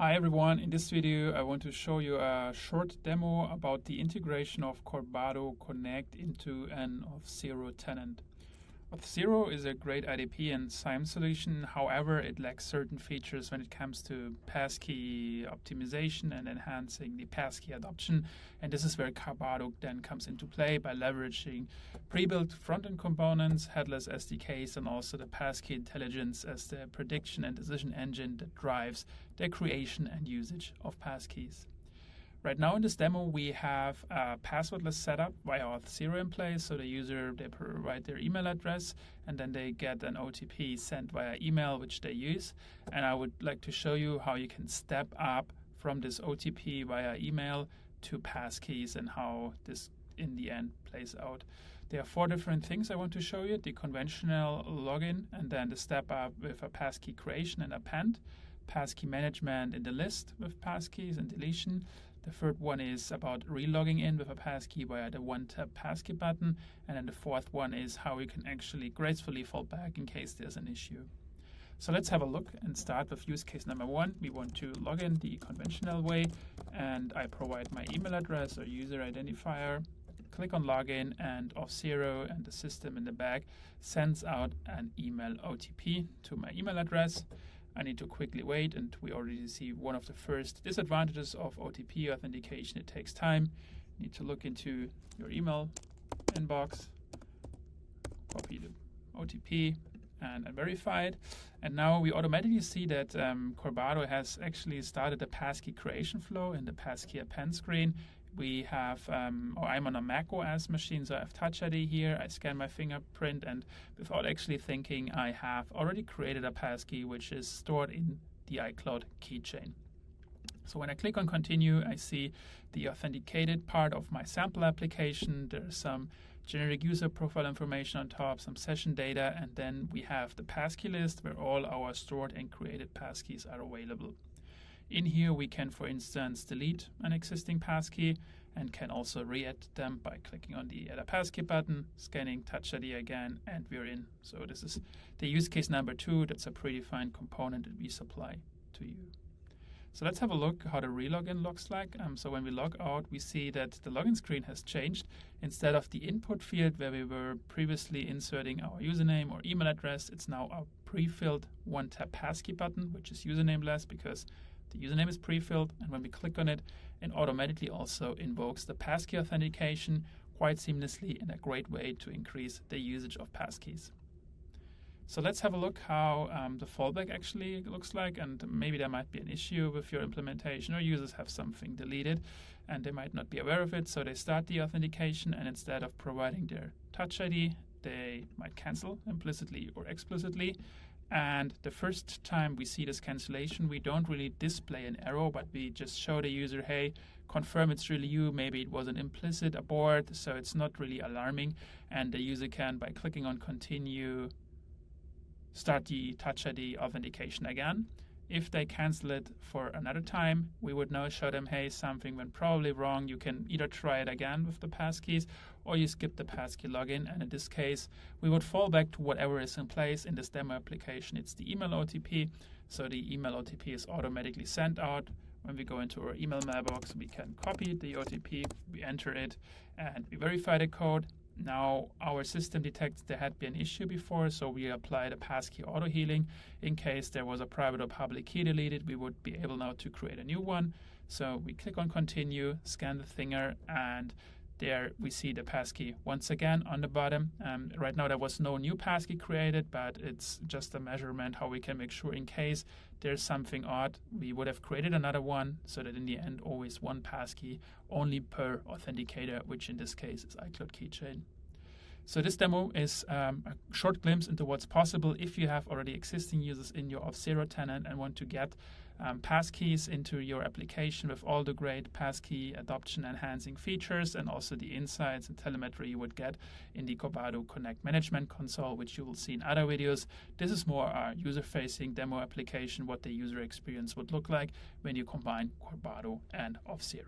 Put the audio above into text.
Hi everyone, in this video I want to show you a short demo about the integration of Corbado Connect into an Auth0 tenant. Auth0 is a great IDP and CIAM solution, however it lacks certain features when it comes to Passkey optimization and enhancing the Passkey adoption, and this is where Corbado then comes into play by leveraging pre-built front-end components, headless SDKs, and also the Passkey intelligence as the prediction and decision engine that drives the creation and usage of Passkeys. Right now in this demo, we have a passwordless setup via Auth0 in place. So the user, they provide their email address and then they get an OTP sent via email, which they use. And I would like to show you how you can step up from this OTP via email to Passkeys and how this in the end plays out. There are 4 different things I want to show you: the conventional login, and then the step up with a passkey creation and append, passkey management in the list with passkeys and deletion. The third one is about relogging in with a passkey via the one-tap passkey button. And then the fourth one is how we can actually gracefully fall back in case there's an issue. So let's have a look and start with use case number 1. We want to log in the conventional way, and I provide my email address or user identifier. Click on login, and Auth0 and the system in the back sends out an email OTP to my email address. I need to quickly wait, and we already see one of the first disadvantages of OTP authentication. It takes time. You need to look into your email inbox, copy the OTP, and verify it. And now we automatically see that Corbado has actually started the passkey creation flow in the passkey append screen. We have, I'm on a Mac OS machine, so I have Touch ID here. I scan my fingerprint, and without actually thinking, I have already created a passkey which is stored in the iCloud keychain. So when I click on continue, I see the authenticated part of my sample application. There's some generic user profile information on top, some session data, and then we have the Passkey list where all our stored and created passkeys are available. In here, we can, for instance, delete an existing passkey and can also re-add them by clicking on the Add a Passkey button, scanning Touch ID again, and we're in. So this is the use case number 2. That's a predefined component that we supply to you. So let's have a look how the relogin looks like. So when we log out, we see that the login screen has changed. Instead of the input field where we were previously inserting our username or email address, it's now a pre-filled one-tap passkey button, which is username-less because the username is pre-filled, and when we click on it, it automatically also invokes the passkey authentication quite seamlessly in a great way to increase the usage of passkeys. So let's have a look how the fallback actually looks like, and maybe there might be an issue with your implementation, or users have something deleted and they might not be aware of it. So they start the authentication, and instead of providing their Touch ID, they might cancel implicitly or explicitly. And the first time we see this cancellation, we don't really display an error, but we just show the user, hey, confirm it's really you. Maybe it was an implicit abort, so it's not really alarming. And the user can, by clicking on continue, start the Touch ID authentication again. If they cancel it for another time, we would now show them, hey, something went probably wrong. You can either try it again with the passkeys, or you skip the passkey login. And in this case, we would fall back to whatever is in place in this demo application. It's the email OTP. So the email OTP is automatically sent out. When we go into our email mailbox, we can copy the OTP, we enter it, and we verify the code. Now our system detects there had been an issue before, so we apply the passkey auto healing. In case there was a private or public key deleted, we would be able now to create a new one. So we click on continue, scan the finger, and there we see the passkey once again on the bottom. Right now there was no new passkey created, but it's just a measurement how we can make sure in case there's something odd, we would have created another one, so that in the end always one passkey only per authenticator, which in this case is iCloud keychain. So this demo is a short glimpse into what's possible if you have already existing users in your Auth0 tenant and want to get passkeys into your application with all the great passkey adoption enhancing features, and also the insights and telemetry you would get in the Corbado Connect management console, which you will see in other videos. This is more a user-facing demo application, what the user experience would look like when you combine Corbado and Auth0.